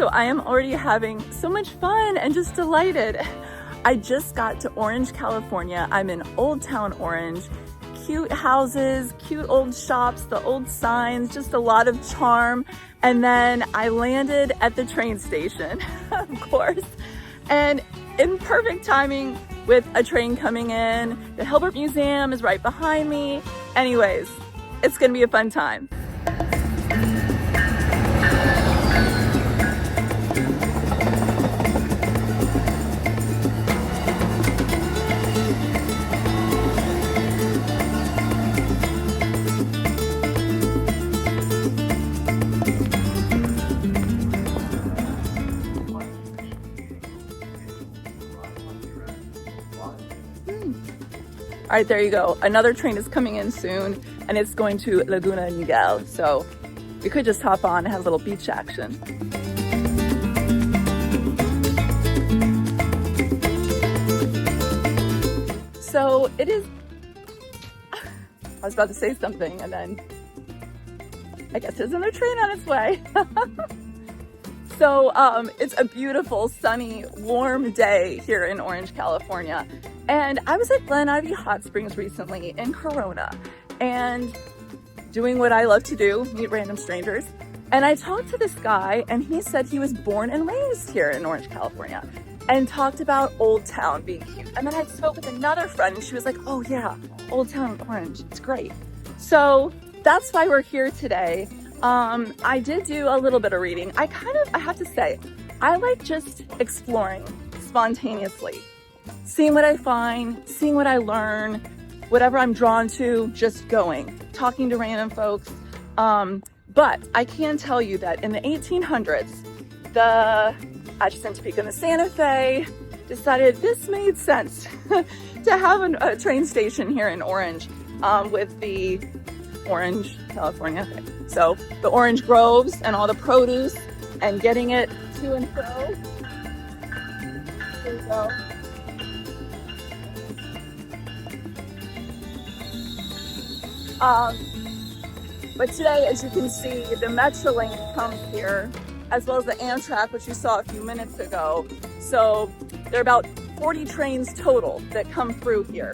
So I am already having so much fun and just delighted. I just got to Orange, California. I'm in Old Town Orange. Cute houses, cute old shops, the old signs, just a lot of charm. And then I landed at the train station, of course, and in perfect timing with a train coming in. The Hilbert Museum is right behind me. Anyways, it's gonna be a fun time. All right, there you go. Another train is coming in soon and it's going to Laguna Niguel. So we could just hop on, it has a little beach action. So it is, I was about to say something and then I guess there's another train on its way. So it's a beautiful, sunny, warm day here in Orange, California. And I was at Glen Ivy Hot Springs recently in Corona and doing what I love to do, meet random strangers. And I talked to this guy and he said he was born and raised here in Orange, California and talked about Old Town being cute. And then I spoke with another friend and she was like, oh yeah, Old Town Orange, it's great. So that's why we're here today. I did do a little bit of reading. I have to say, I like just exploring spontaneously, seeing what I find, seeing what I learn, whatever I'm drawn to, just going, talking to random folks. But I can tell you that in the 1800s, the adjacent Topeka and the Santa Fe decided this made sense to have a train station here in Orange with the Orange, California. Okay. So the orange groves and all the produce and getting it to and fro. There you go. But today, as you can see, the Metrolink comes here, as well as the Amtrak, which you saw a few minutes ago. So there are about 40 trains total that come through here.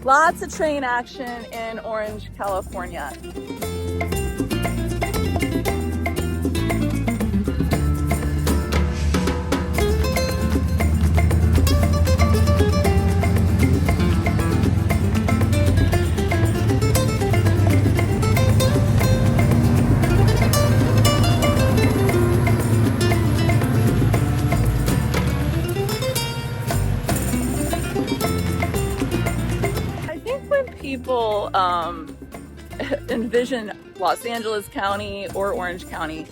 Lots of train action in Orange, California. People envision Los Angeles County or Orange County,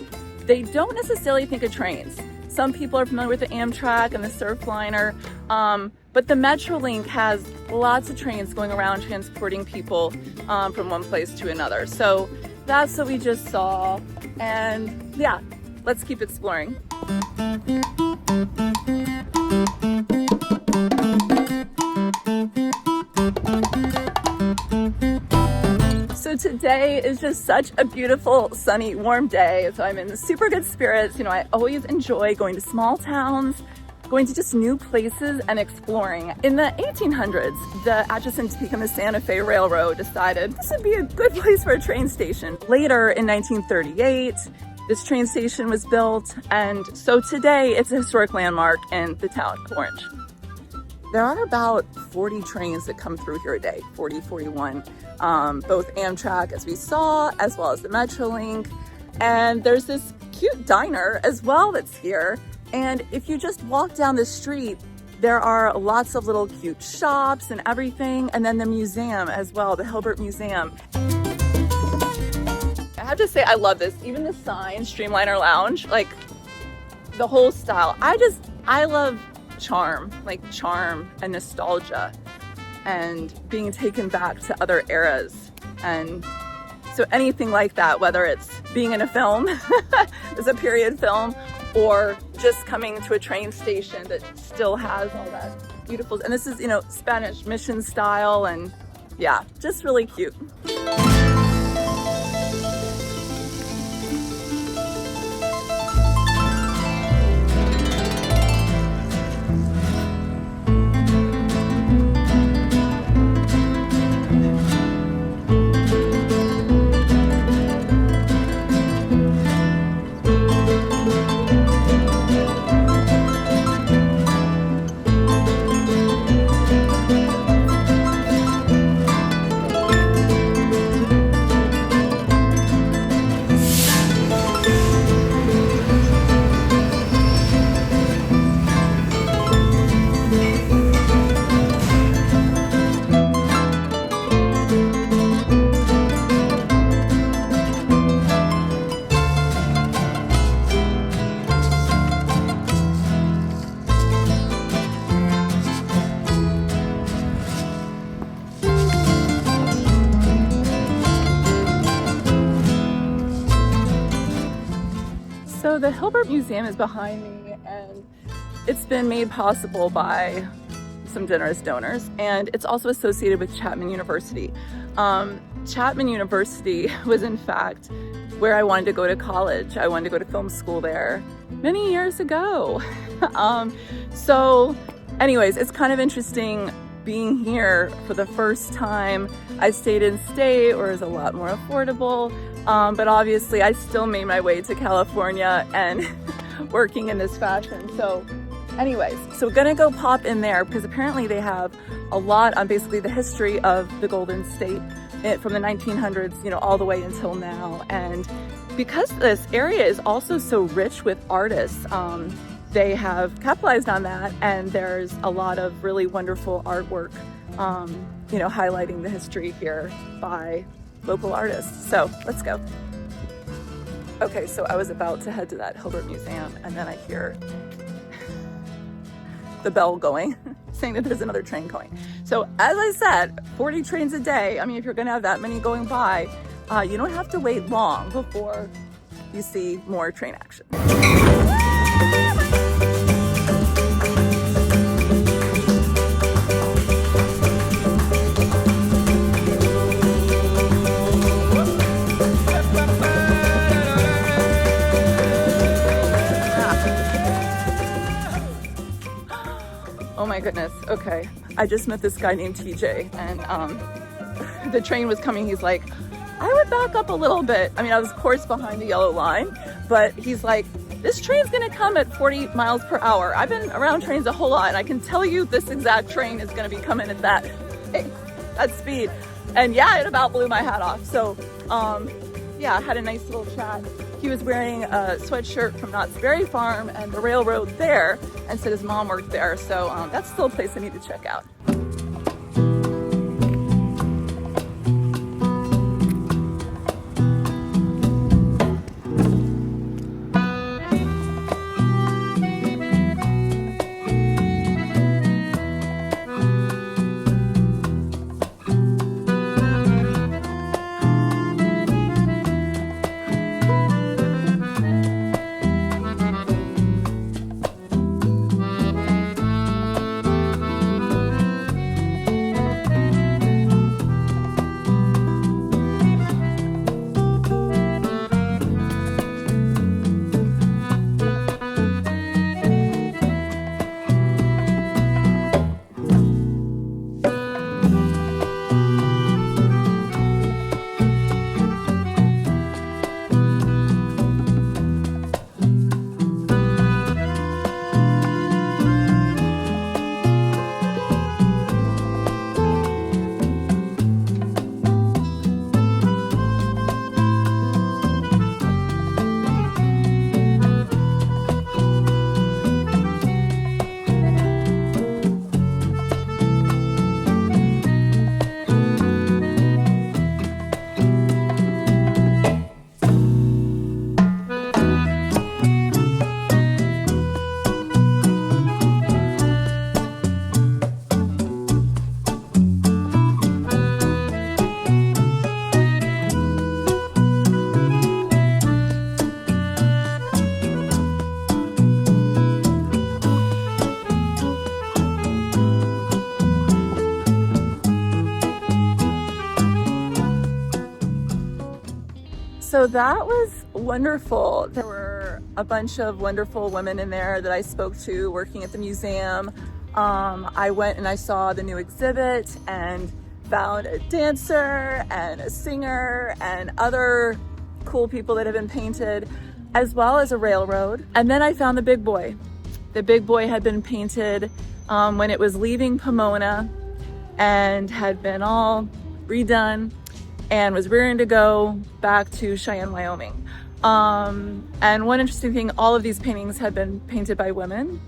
they don't necessarily think of trains. Some people are familiar with the Amtrak and the Surfliner, but the Metrolink has lots of trains going around transporting people from one place to another. So that's what we just saw, and yeah, let's keep exploring. So today is just such a beautiful, sunny, warm day. So I'm in super good spirits. You know, I always enjoy going to small towns, going to just new places and exploring. In the 1800s, the adjacent Topeka and the Santa Fe Railroad decided this would be a good place for a train station. Later in 1938, this train station was built. And so today it's a historic landmark in the town of Orange. There are about 40 trains that come through here a day, 40, 41. Both Amtrak, as we saw, as well as the Metrolink. And there's this cute diner as well that's here. And if you just walk down the street, there are lots of little cute shops and everything. And then the museum as well, the Hilbert Museum. I have to say, I love this. Even the sign, Streamliner Lounge, like the whole style. I love charm and nostalgia and being taken back to other eras. And so anything like that, whether it's being in a film, it's a period film, or just coming to a train station that still has all that beautiful, and this is, you know, Spanish mission style, and yeah, just really cute. So the Hilbert Museum is behind me, and it's been made possible by some generous donors, and it's also associated with Chapman University. Chapman University was in fact where I wanted to go to college. I wanted to go to film school there many years ago. So anyways, it's kind of interesting being here for the first time. I stayed in state where it's a lot more affordable, but obviously I still made my way to California and working in this fashion. So anyways, so we're gonna go pop in there because apparently they have a lot on basically the history of the Golden State from the 1900s, you know, all the way until now. And because this area is also so rich with artists, they have capitalized on that, and there's a lot of really wonderful artwork, you know, highlighting the history here by local artists. So let's go. Okay, so I was about to head to that Hilbert Museum, and then I hear the bell going, saying that there's another train going. So as I said, 40 trains a day. I mean, if you're gonna have that many going by, you don't have to wait long before you see more train action. Oh my goodness, okay. I just met this guy named TJ, and the train was coming. He's like, I would back up a little bit. I mean, I was of course behind the yellow line, but he's like, this train's gonna come at 40 miles per hour. I've been around trains a whole lot, and I can tell you this exact train is gonna be coming at that speed. And yeah, it about blew my hat off. So yeah, I had a nice little chat. He was wearing a sweatshirt from Knott's Berry Farm and the railroad there, and said his mom worked there. So that's still a place I need to check out. So that was wonderful. There were a bunch of wonderful women in there that I spoke to working at the museum. I went and I saw the new exhibit and found a dancer and a singer and other cool people that have been painted, as well as a railroad. And then I found the big boy. The big boy had been painted when it was leaving Pomona and had been all redone and was rearing to go back to Cheyenne, Wyoming. And one interesting thing, all of these paintings had been painted by women.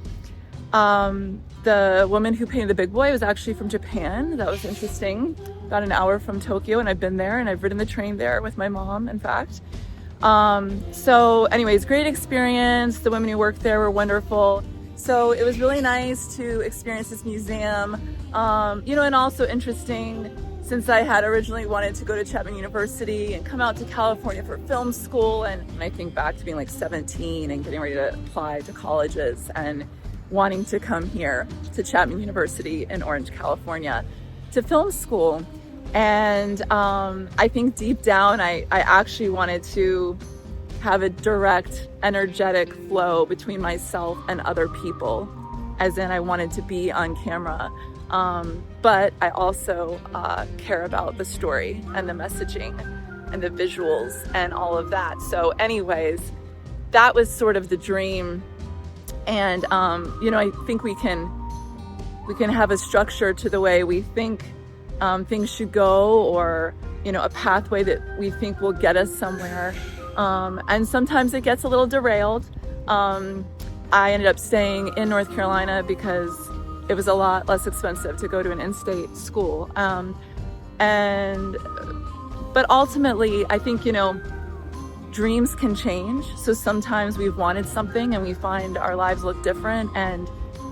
The woman who painted the big boy was actually from Japan. That was interesting. About an hour from Tokyo, and I've been there and I've ridden the train there with my mom, in fact. So anyways, great experience. The women who worked there were wonderful. So it was really nice to experience this museum, you know, and also interesting since I had originally wanted to go to Chapman University and come out to California for film school. And I think back to being like 17 and getting ready to apply to colleges and wanting to come here to Chapman University in Orange, California to film school. And I think deep down, I actually wanted to have a direct, energetic flow between myself and other people, as in I wanted to be on camera. But I also care about the story and the messaging and the visuals and all of that. So anyways, that was sort of the dream. And, you know, I think we can have a structure to the way we think things should go, or, you know, a pathway that we think will get us somewhere. And sometimes it gets a little derailed. I ended up staying in North Carolina because it was a lot less expensive to go to an in-state school. But ultimately, I think, you know, dreams can change. So sometimes we've wanted something and we find our lives look different, and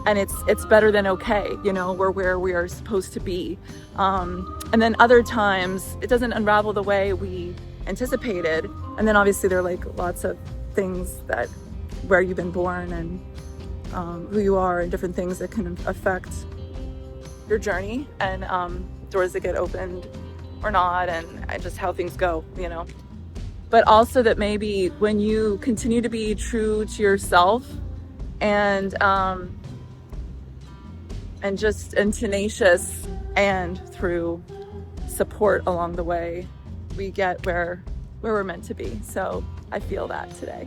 it's better than okay, you know, we're where we are supposed to be. And then other times it doesn't unravel the way we anticipated. And then obviously there are like lots of things that where you've been born and who you are, and different things that can affect your journey, and doors that get opened or not, and just how things go, you know. But also that maybe when you continue to be true to yourself and tenacious, and through support along the way, we get where we're meant to be. So I feel that today.